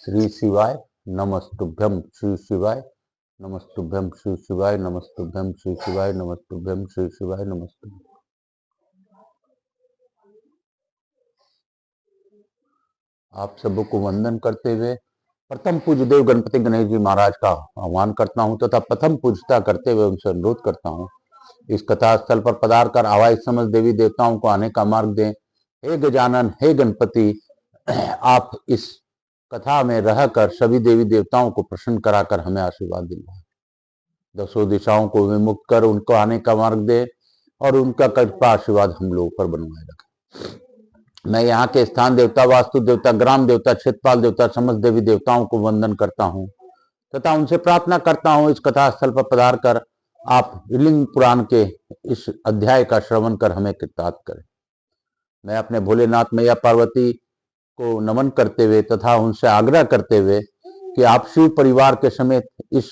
श्री शिवाय नमस्तुभ्यम श्री शिवाय नमस्तुभ्यम श्री शिवाय नमस्तुभ्यम श्री शिवाय नमस्तुभ्यम श्री शिवाय नमस्तुभ्यम। आप सबको वंदन करते हुए प्रथम पूज्य देव गणपति गणेश जी महाराज का आह्वान करता हूं तथा प्रथम पूजता करते हुए उनसे अनुरोध करता हूं इस कथा स्थल पर पधार कर आवाज समझ देवी देवताओं को आने का मार्ग दें। हे गजानन, हे गणपति, आप इस कथा में रहकर सभी देवी देवताओं को प्रसन्न कराकर हमें आशीर्वाद दिलाएं। दसों दिशाओं को विमुक्त कर उनको आने का मार्ग दे और उनका कृपा आशीर्वाद हम लोगों पर बनवाए रखें। मैं यहाँ के स्थान देवता, वास्तु देवता, ग्राम देवता, क्षेत्रपाल देवता, समस्त देवी देवताओं को वंदन करता हूँ तथा उनसे प्रार्थना करता हूँ इस कथा स्थल पर पधार कर आप लिंग पुराण के इस अध्याय का श्रवण कर हमें कृतार्थ करें। मैं अपने भोलेनाथ मैया पार्वती को नमन करते हुए तथा उनसे आग्रह करते हुए कि आप शिव परिवार के समेत इस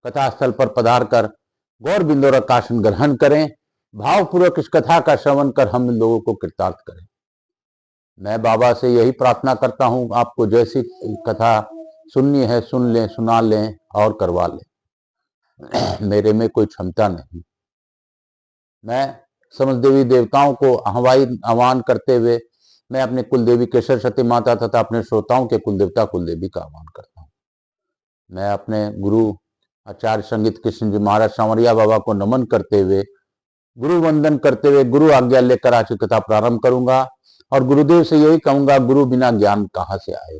कथा स्थल पर पधार कर गौर बिंदोर का आसन ग्रहण करें, भावपूर्वक इस कथा का श्रवण कर हम लोगों को कृतार्थ करें। मैं बाबा से यही प्रार्थना करता हूं, आपको जैसी कथा सुननी है सुन लें, सुना लें और करवा लें। मेरे में कोई क्षमता नहीं। मैं समस्त देवी देवताओं को आह्वान करते हुए मैं अपने कुल देवी केशर सती माता तथा अपने श्रोताओं के कुल देवता कुल देवी का आह्वान करता हूँ। मैं अपने गुरु आचार्य संगीत कृष्ण जी महाराज सांवरिया बाबा को नमन करते हुए, गुरु वंदन करते हुए गुरु आज्ञा लेकर आज की कथा प्रारंभ करूंगा और गुरुदेव से यही कहूंगा, गुरु बिना ज्ञान कहाँ से आए।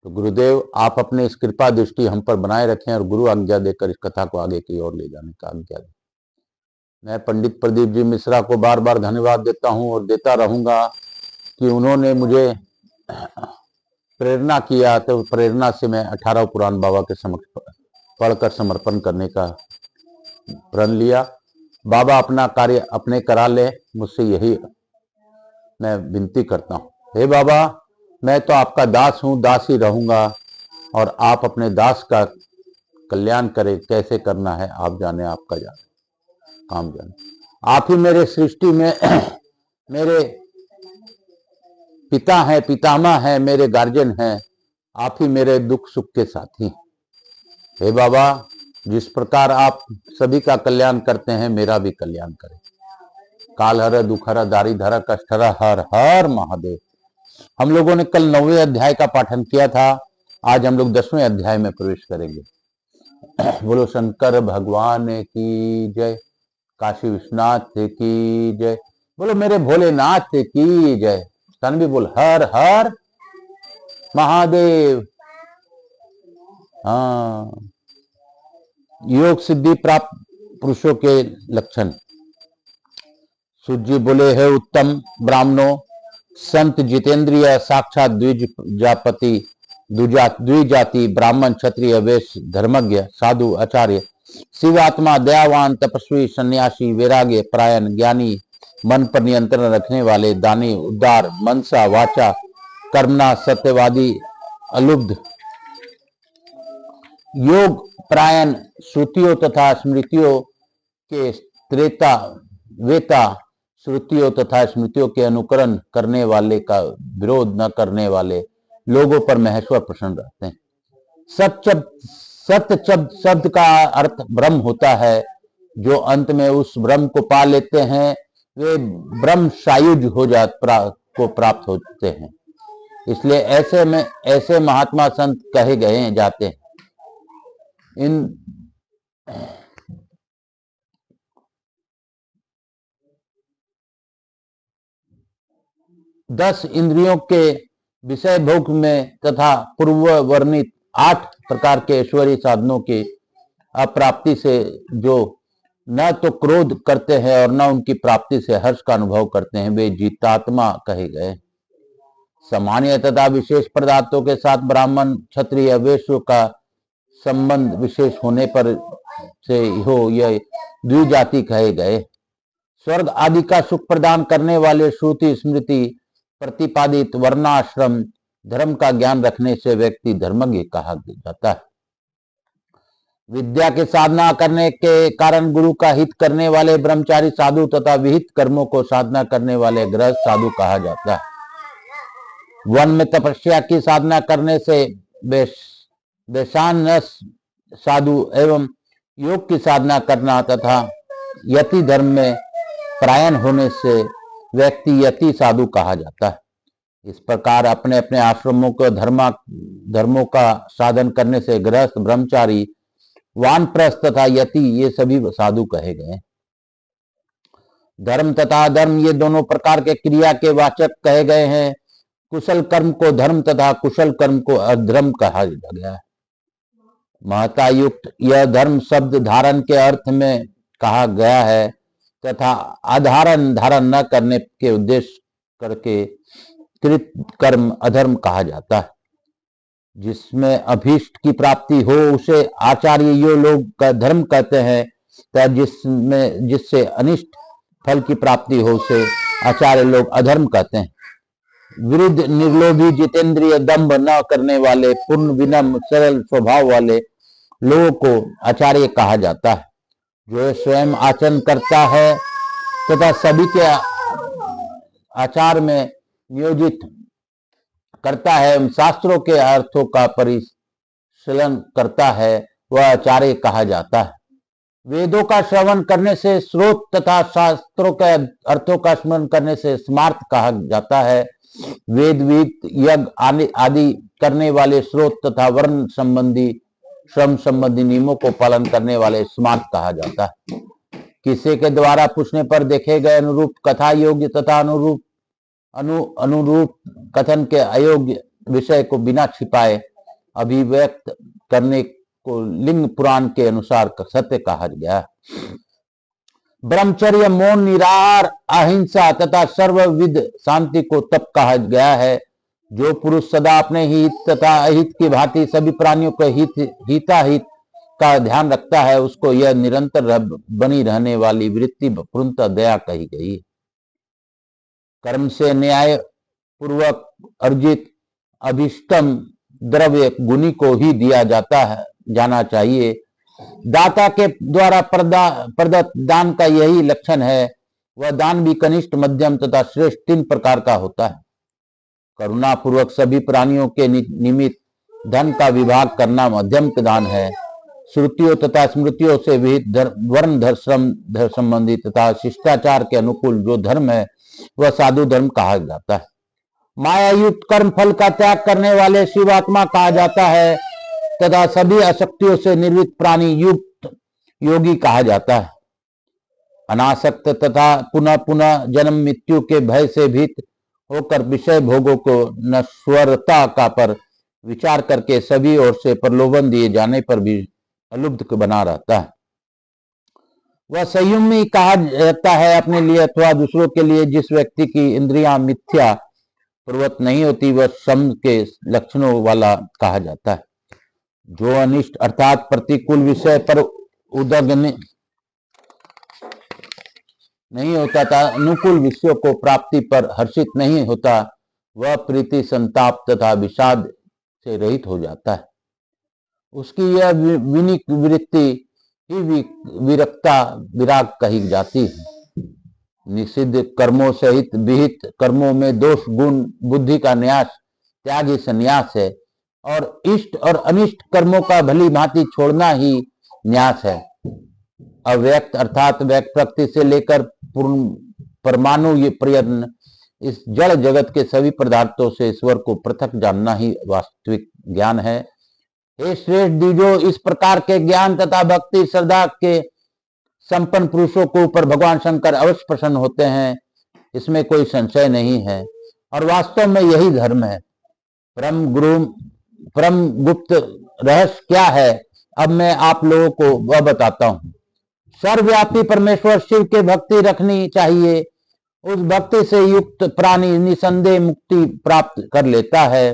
तो गुरुदेव आप अपने इस कृपा दृष्टि हम पर बनाए रखें और गुरु आज्ञा देकर इस कथा को आगे की ओर ले जाने का आज्ञा दें। मैं पंडित प्रदीप जी मिश्रा को बार बार धन्यवाद देता हूं और देता रहूंगा कि उन्होंने मुझे प्रेरणा किया, तो प्रेरणा से मैं 18 पुराण बाबा के समक्ष पढ़कर समर्पण करने का प्रण लिया। बाबा अपना कार्य अपने करा ले, मुझसे यही मैं विनती करता हूँ। हे बाबा, मैं तो आपका दास हूँ, दास ही रहूंगा और आप अपने दास का कल्याण करें। कैसे करना है आप जाने, आपका जाने, काम जाने। आप ही मेरे सृष्टि में मेरे पिता है, पितामह है, मेरे गार्जियन हैं। आप ही मेरे दुख सुख के साथी। हे बाबा, जिस प्रकार आप सभी का कल्याण करते हैं, मेरा भी कल्याण करें। काल हर, दुख हर, दारी धर, कष्ट हर, हर हर महादेव। हम लोगों ने कल 9वें अध्याय का पाठन किया था, आज हम लोग 10वें अध्याय में प्रवेश करेंगे। बोलो शंकर भगवान की जय, काशी विश्वनाथ की जय, बोलो मेरे भोलेनाथ की जय। तन भी बोल हर हर महादेव। हाँ, योग सिद्धि प्राप्त पुरुषों के लक्षण। सूर्य बोले है उत्तम ब्राह्मणों, संत जितेंद्रिय, साक्षात द्विजापति, द्विजाति, ब्राह्मण, क्षत्रिय, वैश्य, धर्मज्ञ, साधु, आचार्य, शिवात्मा, दयावान, तपस्वी, सन्यासी, वैराग्य परायण, ज्ञानी, मन पर नियंत्रण रखने वाले, दानी, उदार, मनसा, वाचा, कर्मणा, सत्यवादी, अलुब्ध, योग परायण, श्रुतियों तथा स्मृतियों के त्रेता वेता, श्रुतियों तथा स्मृतियों के अनुकरण करने वाले का विरोध न करने वाले, लोगों पर महेश्वर प्रसन्न रहते हैं। सत्य शब्द का अर्थ ब्रह्म होता है। जो अंत में उस ब्रह्म को पा लेते हैं वे ब्रह्म सायुज को प्राप्त होते हैं। इसलिए ऐसे महात्मा संत कहे गए जाते हैं। इन 10 इंद्रियों के विषय भोग में तथा पूर्व वर्णित 8 प्रकार के ऐश्वर्य साधनों की अप्राप्ति से जो न तो क्रोध करते हैं और न उनकी प्राप्ति से हर्ष का अनुभव करते हैं, वे जितात्मा कहे गए। सामान्य तथा विशेष पदार्थों के साथ ब्राह्मण, क्षत्रिय, वैश्य का संबंध विशेष होने पर से हो यह द्विजाति कहे गए। स्वर्ग आदि का सुख प्रदान करने वाले श्रुति स्मृति प्रतिपादित वर्णाश्रम धर्म का ज्ञान रखने से व्यक्ति धर्मज्ञ कहा जाता है। विद्या के साधना करने के कारण गुरु का हित करने वाले ब्रह्मचारी साधु तथा विहित कर्मों को साधना करने वाले गृहस्थ साधु कहा जाता है। वन में तपस्या की साधना करने से बेशानस साधु एवं योग की साधना करना तथा यति धर्म में परायण होने से व्यक्ति यति साधु कहा जाता है। इस प्रकार अपने अपने आश्रमों को धर्मों का साधन करने से गृहस्थ, ब्रह्मचारी, वानप्रस्थ तथा यति ये सभी साधु कहे गए। धर्म तथा अधर्म ये दोनों प्रकार के क्रिया के वाचक कहे गए हैं। कुशल कर्म को धर्म तथा कुशल कर्म को अधर्म कहा गया है। महत्ता युक्त यह धर्म शब्द धारण के अर्थ में कहा गया है तथा धारण न करने के उद्देश्य करके कृत कर्म अधर्म कहा जाता है। जिसमें अभीष्ट की प्राप्ति हो उसे आचार्य यो लोग का धर्म कहते हैं तथा जिससे अनिष्ट फल की प्राप्ति हो उसे आचार्य लोग अधर्म कहते हैं। विरुद्ध, निर्लोभी, जितेंद्रिय, दंभ न करने वाले, पूर्ण विनम्र, सरल स्वभाव वाले लोगों को आचार्य कहा जाता है। जो स्वयं आचरण करता है तथा सभी के आचार में नियोजित करता है, शास्त्रों के अर्थों का परिशीलन करता है, वह आचार्य कहा जाता है। वेदों का श्रवण करने से श्रोत तथा शास्त्रों के अर्थों का स्मरण करने से स्मार्त कहा जाता है। वेद, वित्त, यज्ञ आदि करने वाले श्रोत तथा वर्ण संबंधी, श्रम संबंधी नियमों को पालन करने वाले स्मार्त कहा जाता है। किसी के द्वारा पूछने पर देखे गए अनुरूप कथा योग्य तथा अनुरूप कथन के अयोग्य विषय को बिना छिपाए अभिव्यक्त करने को लिंग पुराण के अनुसार सत्य कहा गया है। ब्रह्मचर्य, मौन, निराहार, अहिंसा तथा सर्वविध शांति को तप कहा गया है। जो पुरुष सदा अपने हित तथा अहित की भांति सभी प्राणियों के हिताहित का ध्यान रखता है उसको यह निरंतर बनी रहने वाली वृत्ति पूर्णतः दया कही गई। कर्म से न्याय पूर्वक अर्जित अभिष्टम द्रव्य गुणी को ही दिया जाना चाहिए। दाता के द्वारा प्रदत्त दान का यही लक्षण है। वह दान भी कनिष्ठ, मध्यम तथा श्रेष्ठ 3 प्रकार का होता है। करुणा पूर्वक सभी प्राणियों के निमित्त धन का विभाग करना मध्यम दान है। श्रुतियों तथा स्मृतियों से विहित वर्ण श्रम संबंधी तथा शिष्टाचार के अनुकूल जो धर्म है वह साधु धर्म कहा जाता है। माया युक्त कर्म फल का त्याग करने वाले शिवात्मा कहा जाता है तथा सभी आसक्तियों से निर्वृत्त प्राणी युक्त योगी कहा जाता है। अनासक्त तथा पुनः पुनः जन्म मृत्यु के भय से भीत होकर विषय भोगों को नश्वरता का पर विचार करके सभी ओर से प्रलोभन दिए जाने पर भी अलुब्ध बना रहता है। वह संयमी कहा जाता है अपने लिए अथवा दूसरों के लिए। जिस व्यक्ति की इंद्रियां मिथ्या प्रवृत्त नहीं होती वह सम के लक्षणों वाला कहा जाता है। जो अनिष्ट अर्थात प्रतिकूल विषय पर उद्विग्न नहीं होता था, अनुकूल विषयों को प्राप्ति पर हर्षित नहीं होता, वह प्रीति, संताप तथा विषाद से रहित हो जाता है। उसकी यह विनिक वृत्ति ही विरक्ता विराग कही जाती है। निषिद्ध कर्मों सहित विहित कर्मों में दोष गुण बुद्धि का न्यास त्याग ही संन्यास है और इष्ट और अनिष्ट कर्मों का भली भांति छोड़ना ही न्यास है। अव्यक्त अर्थात व्यक्त प्रकृति से लेकर परमाणु ये पर्यंत इस जड़ जगत के सभी पदार्थों से ईश्वर को पृथक जानना ही वास्तविक ज्ञान है। हे श्रेष्ठ द्विजो, इस प्रकार के ज्ञान तथा भक्ति श्रद्धा के संपन्न पुरुषों को ऊपर भगवान शंकर अवश्य प्रसन्न होते हैं, इसमें कोई संशय नहीं है और वास्तव में यही धर्म है। परम गुप्त रहस्य क्या है, अब मैं आप लोगों को वह बताता हूँ। सर्वव्यापी परमेश्वर शिव के भक्ति रखनी चाहिए। उस भक्ति से युक्त प्राणी निसंदेह मुक्ति प्राप्त कर लेता है।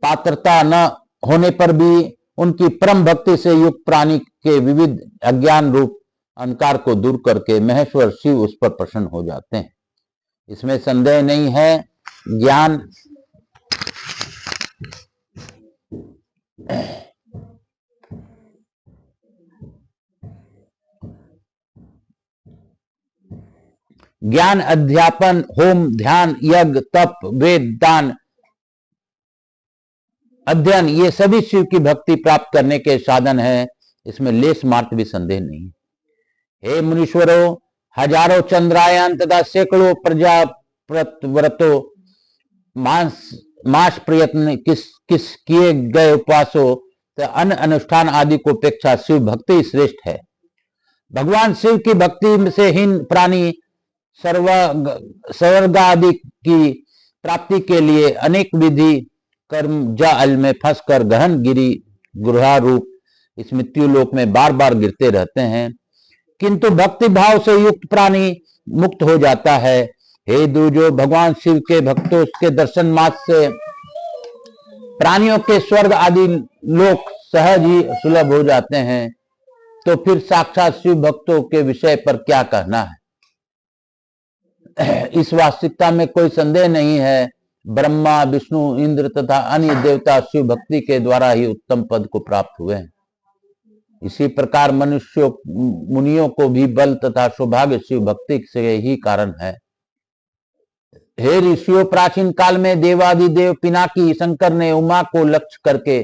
पात्रता न होने पर भी उनकी परम भक्ति से युक्त प्राणी के विविध अज्ञान रूप अंधकार को दूर करके महेश्वर शिव उस पर प्रसन्न हो जाते हैं, इसमें संदेह नहीं है। ज्ञान, अध्यापन, होम, ध्यान, यज्ञ, तप, वेद, दान, अध्ययन, ये सभी शिव की भक्ति प्राप्त करने के साधन हैं, इसमें लेस मात्र भी संदेह नहीं। हे मुनीश्वरों, हजारों चंद्रायन तथा सैकड़ों प्रजाव्रतों मास प्रयत्न किस किए गए उपवासों तथा अन्य अनुष्ठान आदि को अपेक्षा शिव भक्ति श्रेष्ठ है। भगवान शिव की भक्ति से हीन प्राणी स्वर्ग आदि की प्राप्ति के लिए अनेक विधि कर्म जाल में फंसकर गहन गिरी गुहारूप इस मृत्यु लोक में बार बार गिरते रहते हैं, किंतु भक्ति भाव से युक्त प्राणी मुक्त हो जाता है। हे दूजो, भगवान शिव के भक्तों के दर्शन मात्र से प्राणियों के स्वर्ग आदि लोक सहज ही सुलभ हो जाते हैं, तो फिर साक्षात शिव भक्तों के विषय पर क्या कहना है। इस वास्तविकता में कोई संदेह नहीं है। ब्रह्मा, विष्णु, इंद्र तथा अन्य देवता शिव भक्ति के द्वारा ही उत्तम पद को प्राप्त हुए हैं। इसी प्रकार मनुष्यों मुनियों को भी बल तथा सौभाग्य शिव भक्ति से ही कारण है। हे ऋषियों, प्राचीन काल में देवादिदेव पिनाकी शंकर ने उमा को लक्ष्य करके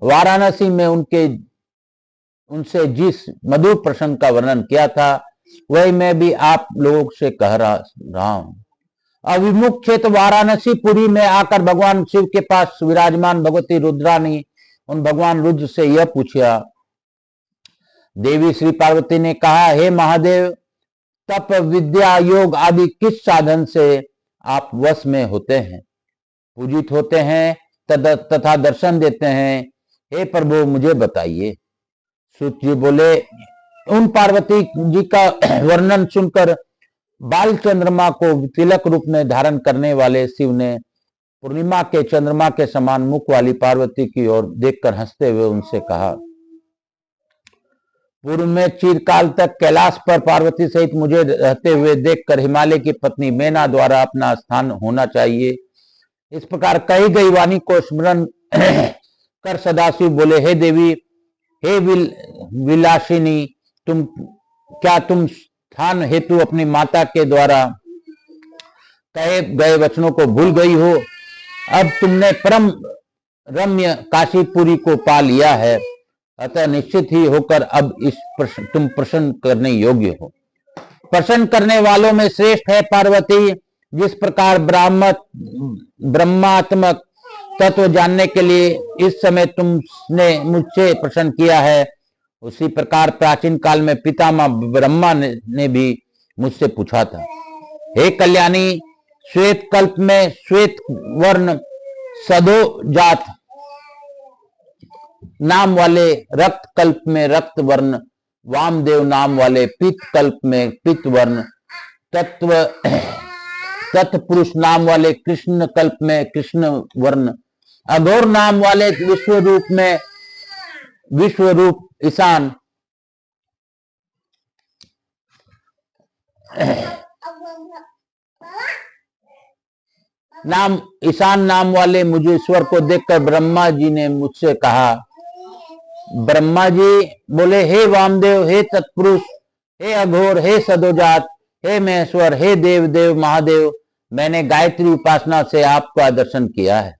वाराणसी में उनसे जिस मधुर प्रसंग का वर्णन किया था, वही मैं भी आप लोगों से कह रहा हूं। अभिमुख क्षेत्र वाराणसी पुरी में आकर भगवान शिव के पास विराजमान भगवती रुद्रा ने उन भगवान रुद्र से यह पूछा। देवी श्री पार्वती ने कहा, हे महादेव, तप, विद्या, योग आदि किस साधन से आप वश में होते हैं, पूजित होते हैं तथा दर्शन देते हैं? हे प्रभु, मुझे बताइए। सूत जी बोले, उन पार्वती जी का वर्णन सुनकर बाल चंद्रमा को तिलक रूप में धारण करने वाले शिव ने पूर्णिमा के चंद्रमा के समान मुख वाली पार्वती की ओर देखकर हंसते हुए उनसे कहा, पूर्व में चिरकाल तक कैलाश पर पार्वती सहित मुझे रहते हुए देखकर हिमालय की पत्नी मेना द्वारा अपना स्थान होना चाहिए। इस प्रकार कही गई वाणी को स्मरण कर सदाशिव बोले, हे देवी, हे विलासिनी, तुम स्थान हेतु अपनी माता के द्वारा कहे गए वचनों को भूल गई हो। अब तुमने परम रम्य काशीपुरी को पा लिया है, अतः निश्चित ही होकर अब तुम प्रसन्न करने योग्य हो। प्रसन्न करने वालों में श्रेष्ठ है पार्वती। जिस प्रकार ब्रह्मात्मक तत्व जानने के लिए इस समय तुमने मुझसे प्रसन्न किया है, उसी प्रकार प्राचीन काल में पितामह ब्रह्मा ने भी मुझसे पूछा था। हे कल्याणी, श्वेत कल्प में श्वेत वर्ण सदोजात नाम वाले, रक्त कल्प में रक्त वर्ण वामदेव नाम वाले, पित्त कल्प में पित्त वर्ण तत्पुरुष नाम वाले, कृष्ण कल्प में कृष्ण वर्ण, अघोर नाम वाले विश्वरूप ईशान, नाम वाले मुझे ईश्वर को देखकर ब्रह्मा जी ने मुझसे कहा। ब्रह्मा जी बोले, हे वामदेव, हे तत्पुरुष, हे अघोर, हे सदोजात, हे महेश्वर, हे देव महादेव, मैंने गायत्री उपासना से आपका दर्शन किया है।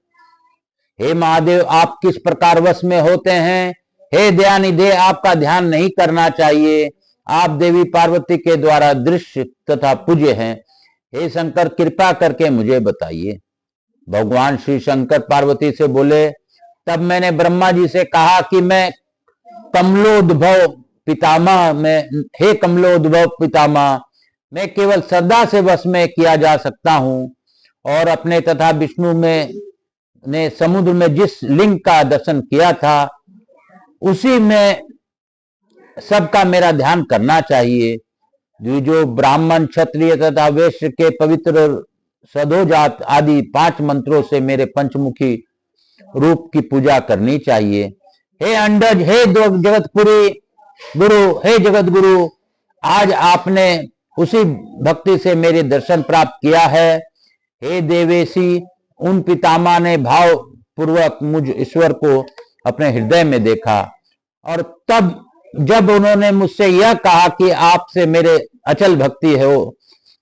हे महादेव, आप किस प्रकार वश में होते हैं? हे दयानिधे, आपका ध्यान नहीं करना चाहिए। आप देवी पार्वती के द्वारा दृश्य तथा पूज्य हैं। हे शंकर, कृपा करके मुझे बताइए। भगवान श्री शंकर पार्वती से बोले, तब मैंने ब्रह्मा जी से कहा कि मैं कमलोद्भव पितामह में, हे कमलोद्भव पितामह, मैं केवल श्रद्धा से वश में किया जा सकता हूं, और अपने तथा विष्णु ने समुद्र में जिस लिंग का दर्शन किया था, उसी में सबका मेरा ध्यान करना चाहिए। जो ब्राह्मण, क्षत्रिय तथा वैश्य के पवित्र सदोजात आदि 5 मंत्रों से मेरे पंचमुखी रूप की पूजा करनी चाहिए। हे अंडज, हे जगतपुरी गुरु, हे जगत गुरु, आज आपने उसी भक्ति से मेरे दर्शन प्राप्त किया है। हे देवेशी, उन पितामह ने भाव पूर्वक मुझ ईश्वर को अपने हृदय में देखा, और तब जब उन्होंने मुझसे यह कहा कि आपसे मेरे अचल भक्ति है,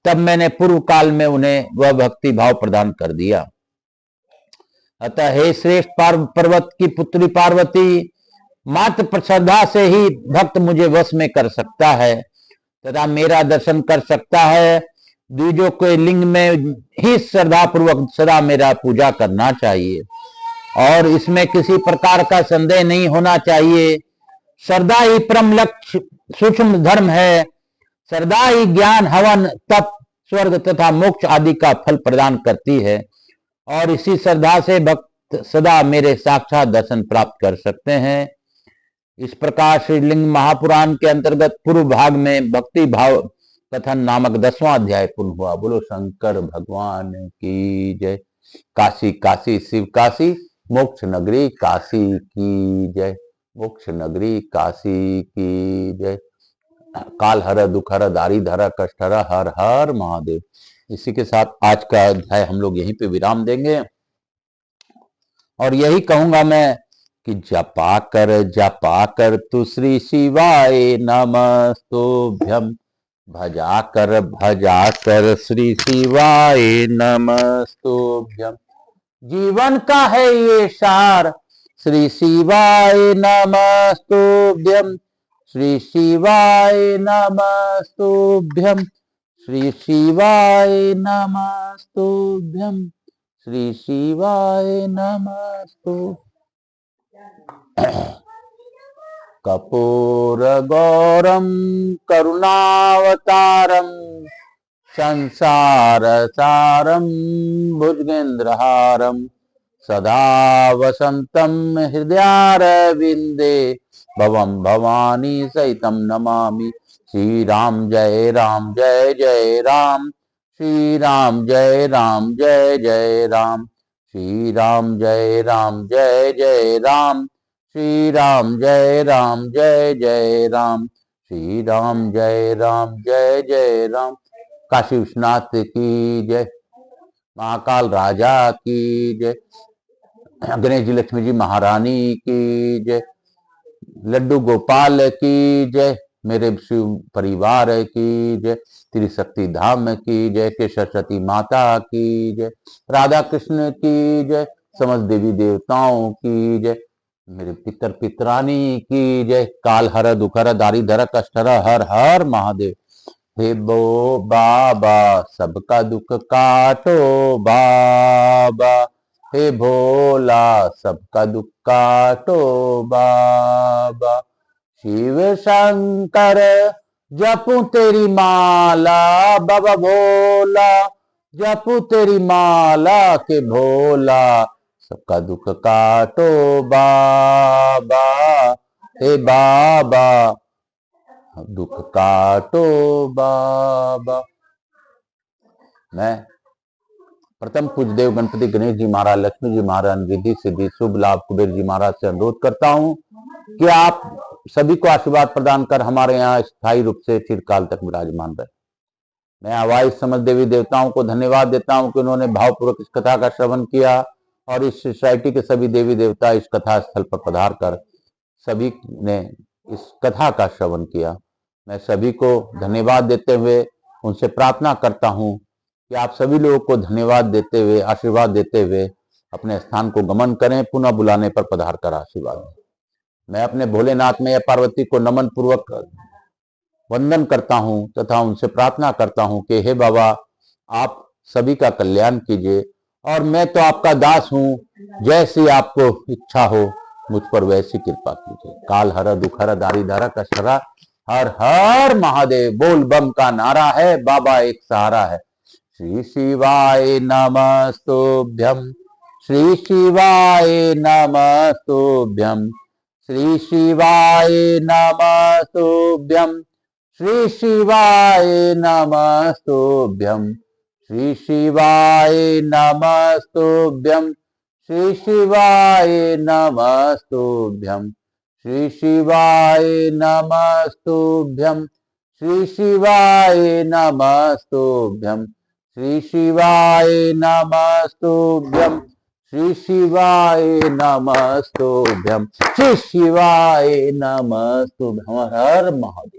तब मैंने पूर्व काल में उन्हें वह भक्ति भाव प्रदान कर दिया। अतः हे श्रेष्ठ पर्वत की पुत्री पार्वती, मात्र श्रद्धा से ही भक्त मुझे वश में कर सकता है तथा मेरा दर्शन कर सकता है। द्विजों के लिंग में ही श्रद्धा पूर्वक सदा मेरा पूजा करना चाहिए और इसमें किसी प्रकार का संदेह नहीं होना चाहिए। श्रद्धा ही परम लक्ष्य सूक्ष्म धर्म है। श्रद्धा ही ज्ञान, हवन, तप, स्वर्ग तथा मोक्ष आदि का फल प्रदान करती है और इसी श्रद्धा से भक्त सदा मेरे साक्षात दर्शन प्राप्त कर सकते हैं। इस प्रकार श्रीलिंग महापुराण के अंतर्गत पूर्व भाग में भक्ति भाव कथन नामक 10वां अध्याय पूर्ण हुआ। बोलो शंकर भगवान की जय। काशी काशी शिव काशी, मोक्ष नगरी काशी की जय। मोक्ष नगरी काशी की जय। काल हर, दुख हर, दारी धर, कष्ट हर, हर हर महादेव। इसी के साथ आज का अध्याय हम लोग यहीं पे विराम देंगे और यही कहूंगा मैं कि जपा कर तु श्री शिवाय नमस्तुभ्यम, भजा कर श्री शिवाय नमस्तुभ्यम। जीवन का है ये सार, श्री शिवाय नमस्तुभ्यम, श्री शिवाय नमस्तुभ्यम, श्री शिवाय नमस्तुभ्यम, श्री शिवाय नमस्तुभ्यम। कपूर गौरम करुणावतारम, संसार सारम भुजगेंद्रहारम, सदा वसंतम हृदयारविंदे, भवम भवानी सहितम नमामि। श्री राम जय राम जय जय राम, श्री राम जय राम जय जय राम, श्री राम जय राम जय जय राम, श्री राम जय राम जय जय राम, श्री राम जय राम जय जय राम। काशी विश्वनाथ की जय, महाकाल राजा की जय, गणेश जी लक्ष्मी जी महारानी की जय, लड्डू गोपाल की जय, मेरे शिव परिवार की जय, त्रिशक्ति धाम की जय, के सरस्वती माता की जय, राधा कृष्ण की जय, समस्त देवी देवताओं की जय, मेरे पितर पितरानी की जय। काल हर, दुख हर, दारी धर, कष्ट हर, हर हर महादेव। हे बो बाबा सबका दुख काटो बाबा, हे भोला सबका दुख काटो बाबा। शिव शंकर जपू तेरी माला बाबा भोला, जपू तेरी माला के भोला, सबका दुख काटो बाबा, हे बाबा दुख काटो बाबा। मैं प्रथम पूज्य देव गणपति गणेश जी महाराज, लक्ष्मी जी महाराज, रिद्धि सिद्धि शुभ लाभ कुबेर जी महाराज से अनुरोध करता हूं कि आप सभी को आशीर्वाद प्रदान कर हमारे यहाँ स्थायी रूप से चिरकाल तक विराजमान रहे। मैं आवाज समझ देवी देवताओं को धन्यवाद देता हूं कि उन्होंने भावपूर्वक इस कथा का श्रवण किया और इस सोसाइटी के सभी देवी देवता इस कथा स्थल पर पधार कर सभी ने इस कथा का श्रवण किया। मैं सभी को धन्यवाद देते हुए उनसे प्रार्थना करता हूं कि आप सभी लोगों को धन्यवाद देते हुए, आशीर्वाद देते हुए अपने स्थान को गमन करें, पुनः बुलाने पर पधार कर आशीर्वाद दें। मैं अपने भोलेनाथ में पार्वती को नमन पूर्वक वंदन करता हूं तथा उनसे प्रार्थना करता हूं कि हे बाबा आप सभी का कल्याण कीजिए और मैं तो आपका दास हूं, जैसी आपको इच्छा हो मुझ पर वैसी कृपा कीजिए। काल हर, दुख हर, दारी धर, कष्ट हर, हर हर महादेव। बोल बम का नारा है, बाबा एक सहारा है। श्री शिवाय नमस्तुभ्यम, श्री शिवाय नमस्तुभ्यम, श्री शिवाय नमस्तुभ्यम, श्री शिवाय नमस्तुभ्यम, श्री शिवाय नमस्तुभ्यम, श्री शिवाय नमस्तुभ्यम, श्री शिवाय नमस्तुभ्यम, श्री शिवाय नमस्तुभ्यम, श्री शिवाय नमस्तुभ्यम, श्री शिवाय नमस्तुभ्यम, श्री शिवाय नमस्तुभ्यम। हर हर महादेव।